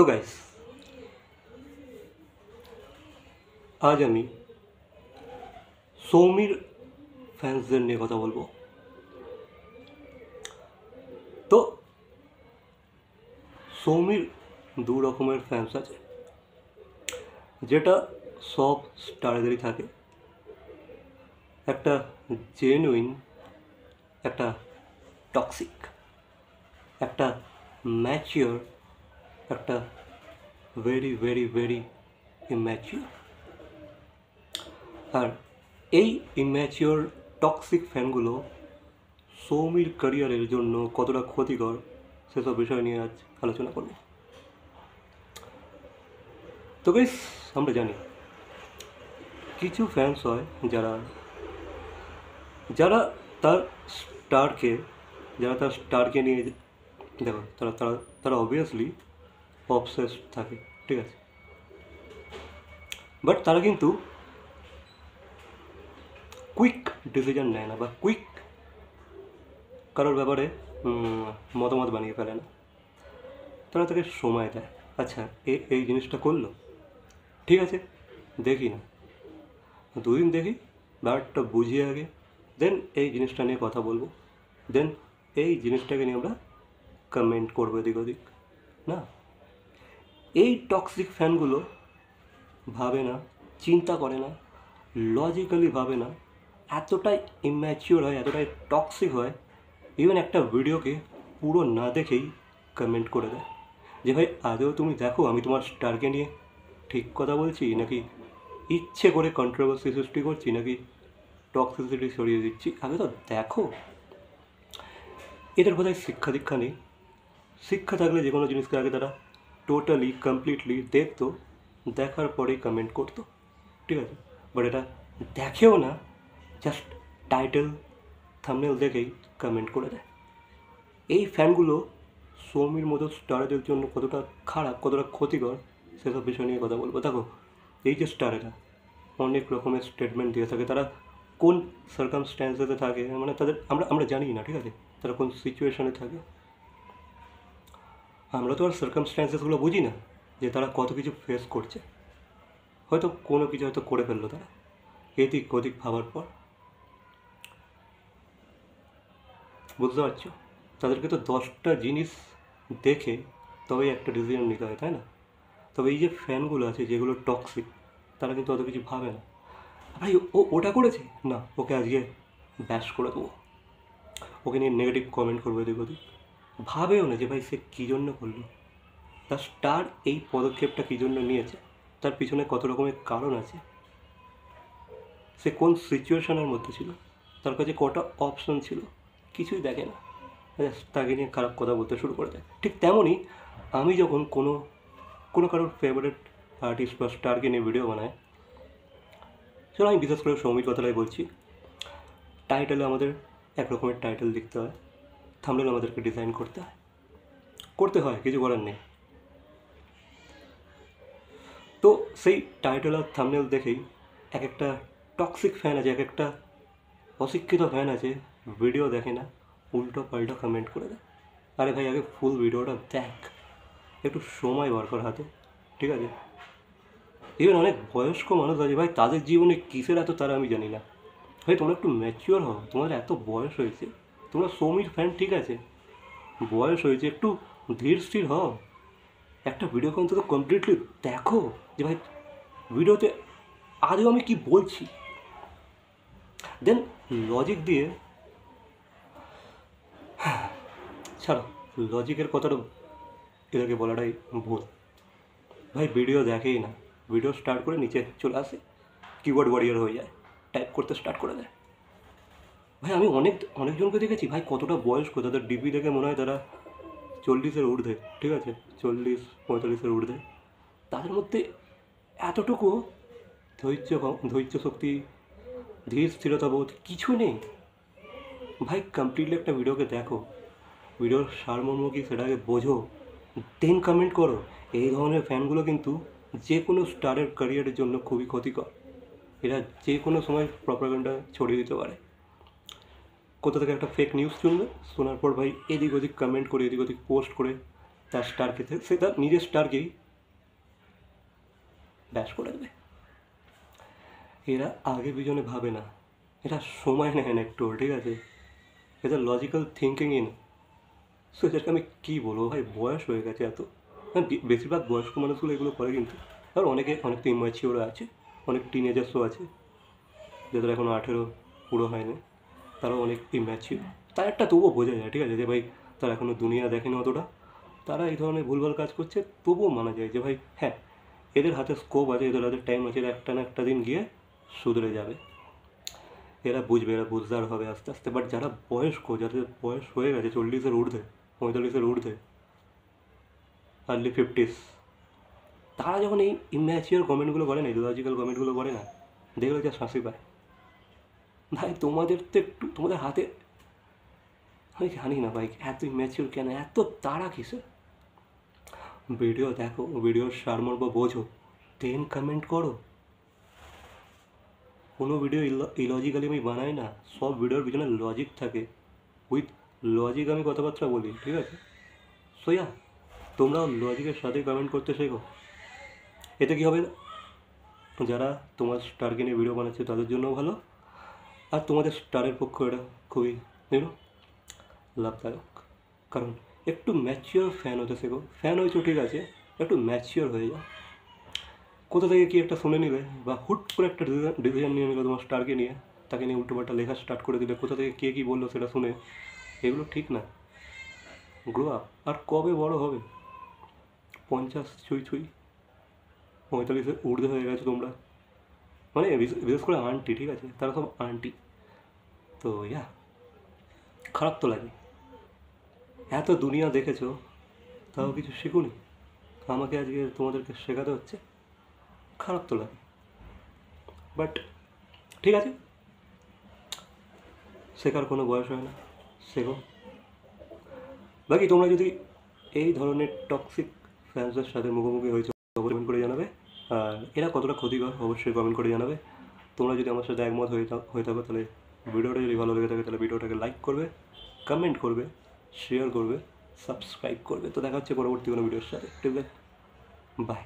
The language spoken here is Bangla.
তো গাইস, আজ আমি সৌমির ফ্যান্সদের নিয়ে কথা বলবো। তো সৌমির দু রকমের ফ্যান্স আছে, যেটা সব স্টারদেরই থাকে। একটা জেনুইন, একটা টক্সিক, একটা ম্যাচিওর, একটা ভেরি ভেরি ভেরি ইম্যাচিওর। আর এই ইম্যাচিওর টক্সিক ফ্যানগুলো সৌমির ক্যারিয়ারের জন্য কতটা ক্ষতিকর সেসব বিষয় নিয়ে আজ আলোচনা করব। তো গাইস, আমরা জানি কিছু ফ্যান্স হয় যারা যারা তার স্টারকে তার স্টারকে নিয়ে দেখো, তারা তারা তারা অবভিয়াসলি অবসেসড থাকে, ঠিক আছে, বাট তারা কিন্তু কুইক ডিসিশন নেয় না বা কুইক কারোর ব্যাপারে মতামত বানিয়ে ফেলে না। তারা তাকে সময় দেয়। আচ্ছা, এই জিনিসটা করলো, ঠিক আছে, দেখি না, দুদিন দেখি, ব্যাপারটা বুঝিয়ে আগে দেন এই জিনিসটা নিয়ে কথা বলবো, দেন এই জিনিসটাকে নিয়ে আমরা কমেন্ট করবো এদিক ওদিক। না, এই টক্সিক ফ্যানগুলো ভাবে না, চিন্তা করে না, লজিক্যালি ভাবে না, এতটাই ইম্যাচিওর হয়, এতটাই টক্সিক হয়, ইভেন একটা ভিডিওকে পুরো না দেখেই কমেন্ট করে দেয় যে ভাই আদৌ তুমি দেখো আমি তোমার স্টারকে নিয়ে ঠিক কথা বলছি, নাকি ইচ্ছে করে কন্ট্রোভার্সি সৃষ্টি করছি, নাকি টক্সিসিটি সরিয়ে দিচ্ছি, আগে তো দেখো। এদের বোধহয় শিক্ষা দীক্ষা নেই। শিক্ষা থাকলে যে কোনো জিনিসকে আগে তারা টোটালি কমপ্লিটলি দেখতো, দেখার পরেই কমেন্ট করতো, ঠিক আছে, বাট এটা দেখেও না, জাস্ট টাইটেল থাম্বনেল দেখেই কমেন্ট করে দেয়। এই ফ্যানগুলো সৌমির মতো স্টারদের জন্য কতটা খারাপ, কতটা ক্ষতিকর সেসব বিষয় নিয়ে কথা বলবো। দেখো, এই যে স্টারেরা অনেক রকমের স্টেটমেন্ট দিয়ে থাকে, তারা কোন সার্কামস্ট্যান্সেসে থাকে, মানে তাদের আমরা জানি না, ঠিক আছে, তারা কোন সিচুয়েশনে থাকে। আমরা তো আর সার্কামস্ট্যান্সেসগুলো বুঝি না যে তারা কত কিছু ফেস করছে। হয়তো কোনো কিছু হয়তো করে ফেললো তারা, এদিক ওদিক ভাবার পর। বুঝতে পারছো, তাদেরকে তো 10টা জিনিস দেখে তবেই একটা ডিসিশন নিতে হয়, তাই না? তবে এই যে ফ্যানগুলো আছে যেগুলো টক্সিক, তারা কিন্তু অত কিছু ভাবে না। ভাই ওটা করেছে না, ওকে আজকে ব্যাশ করে দেবো, ওকে নিয়ে নেগেটিভ কমেন্ট করবো এদিক ওদিক। ভাবেও না যে ভাই সে কী জন্য করলো, তার স্টার এই পদক্ষেপটা কী জন্য নিয়েছে, তার পিছনে কত রকমের কারণ আছে, সে কোন সিচুয়েশনের মধ্যে ছিল, তার কাছে কটা অপশন ছিল, কিছুই দেখে না, তাকে নিয়ে খারাপ কথা বলতে শুরু করে দেয়। ঠিক তেমনই আমি যখন কোনো কারোর ফেভারিট আর্টিস্ট বা স্টারকে নিয়ে ভিডিও বানাই, চলো আমি বিশেষ করে সৌমির কথাটাই বলছি, টাইটেলে আমাদের এক রকমের টাইটেল লিখতে হয়, থাম্বনেল আমাদেরকে ডিজাইন করতে হয়, কিছু করার নেই। তো সেই টাইটেল আর থাম্বনেল দেখেই এক একটা টক্সিক ফ্যান আছে, এক একটা অশিক্ষিত ফ্যান আছে, ভিডিও দেখে না, উল্টো পাল্টা কমেন্ট করে দেয়। আরে ভাই, আগে ফুল ভিডিওটা দেখ, একটু সময় বার কর হাতে, ঠিক আছে। ইভেন অনেক বয়স্ক মানুষ আছে ভাই, তাদের জীবনে কিসের এত তারা আমি জানি না। ভাই তোমরা একটু ম্যাচিওর হও, তোমাদের এত বয়স হয়েছে, তোমরা সৌমির ফ্যান, ঠিক আছে, বয়স হয়েছে, একটু ধীর স্থির হও, একটা ভিডিও অন্তত কমপ্লিটলি দেখো যে ভাই ভিডিওতে আজও আমি কি বলছি, দেন লজিক দিয়ে ছাড়ো, লজিকের কথাটা এদেরকে বলাটাই ভুল। ভাই ভিডিও দেখেই না, ভিডিও স্টার্ট করে নিচে চলে আসে, কিবোর্ড ওয়ারিয়ার হয়ে যায়, টাইপ করতে স্টার্ট করে দেয়। ভাই আমি অনেকজনকে দেখেছি ভাই, কতটা বয়স্ক, তাদের ডিপি দেখে মনে হয় তারা 40-এর ঊর্ধ্বে, ঠিক আছে, 40-45-এর ঊর্ধ্বে, তাদের মধ্যে এতটুকু ধৈর্য শক্তি, ধীর স্থিরতা বোধ কিছু নেই। ভাই কমপ্লিটলি একটা ভিডিওকে দেখো, ভিডিওর সারমর্ম কি সেটাকে বোঝো, দেন কমেন্ট করো। এই ধরনের ফ্যানগুলো কিন্তু যে কোনো স্টারের ক্যারিয়ারের জন্য খুবই ক্ষতিকর। এরা যে কোনো সময় প্রপাগান্ডা ছড়িয়ে দিতে পারে। কোথা থেকে একটা ফেক নিউজ শুনবে, শোনার পর ভাই এদিক ওদিক কমেন্ট করে, এদিক ওদিক পোস্ট করে তার স্টারকে সে তার নিজের স্টারকেই ব্যাশ করে দেবে। এরা আগে পিছনে ভাবে না, এরা সময় নেয় না একটু, ঠিক আছে, এদের লজিক্যাল থিঙ্কিংই না। সো এদেরকে আমি কী বলবো ভাই, বয়স হয়ে গেছে এত। হ্যাঁ, বেশিরভাগ বয়স্ক মানুষগুলো এগুলো করে কিন্তু, আর অনেক তো ইম্যাচিওর আছে, অনেক টিনেজার্সও আছে যাদের এখনও 18 পুরো হয়নি, তারাও অনেক ইম্যাচিওর। তার একটা তবুও বোঝা যায়, ঠিক আছে, যে ভাই তারা এখনও দুনিয়া দেখেনি অতটা, তারা এই ধরনের ভুলভাল কাজ করছে, তবুও মানা যায় যে ভাই হ্যাঁ এদের হাতে স্কোপ আছে, এদের হাতে টাইম আছে, এরা একটা না একটা দিন গিয়ে শুধরে যাবে, এরা বুঝবে, এরা বুঝদার হবে আস্তে আস্তে। বাট যারা বয়স্ক, যাদের বয়স হয়ে গেছে 40-এর ঊর্ধ্বে, 45-এর ঊর্ধ্বে, আর্লি 50s, তারা যখন এই ইম্যাচিওর কমেন্টগুলো করে না, ইলজিক্যাল কমেন্টগুলো করে না, দেখলে যা শাঁসি পায়। ভাই তোমাদের তো একটু, তোমাদের হাতে, আমি জানি না ভাই এত ইম্যাচিওর কেন, এত তাড়া কিসে? ভিডিও দেখো, ভিডিওর সারমর্ম বোঝো, দেন কমেন্ট করো। কোনো ভিডিও ইলজিক্যালি আমি বানাই না, সব ভিডিওর পিছনে লজিক থাকে, উইথ লজিক আমি কথাবার্তা বলি, ঠিক আছে। সোয়া তোমরাও লজিকের সাথে কমেন্ট করতে শেখো। এতে কী হবে, যারা তোমার স্টারকে নিয়ে ভিডিও বানাচ্ছে তাদের জন্যও ভালো, আর তোমাদের স্টারের পক্ষ এটা খুবই লাভদায়ক। কারণ একটু ম্যাচিওর ফ্যান হতে শেখো। ফ্যান হয়েছো ঠিক আছে, একটু ম্যাচিওর হয়ে যাও। কোথা থেকে কি একটা শুনে নিলে, বা হুট করে একটা ডিসিশন নিয়ে নিলে তোমার স্টারকে নিয়ে, তাকে নিয়ে উল্টোপাল্টা লেখা স্টার্ট করে দিলে, কোথা থেকে কে কী বললো সেটা শুনে, এগুলো ঠিক না। Grow up. আর কবে বড় হবে? 50 ছুঁই ছুঁই, 45-এর ঊর্ধ্বে হয়ে গেছো তোমরা, মানে বিশেষ করে আন্টি, ঠিক আছে, তারা সব আন্টি। তো খারাপ তো লাগে, এত দুনিয়া দেখেছো তাও কিছু শিখুনি, আমাকে আজকে তোমাদেরকে শেখাতে হচ্ছে, খারাপ তো লাগে। বাট ঠিক আছে, শেখার কোনো বয়স হয় না, শেখো। বাকি তোমরা যদি এই ধরনের টক্সিক ফ্যান্সদের সাথে মুখোমুখি হয়েছো, কমেন্ট করে জানাবে। আর এরা কতটা ক্ষতিকর অবশ্যই কমেন্ট করে জানাবে। তোমরা যদি আমার সাথে একমত হয়ে থাকো, তাহলে ভিডিওটা যদি ভালো লেগে থাকে তাহলে ভিডিওটাকে লাইক করবে, কমেন্ট করবে, শেয়ার করবে, সাবস্ক্রাইব করবে। তো দেখা হচ্ছে পরবর্তী কোনো ভিডিওর সাথে, ঠিক আছে, বাই।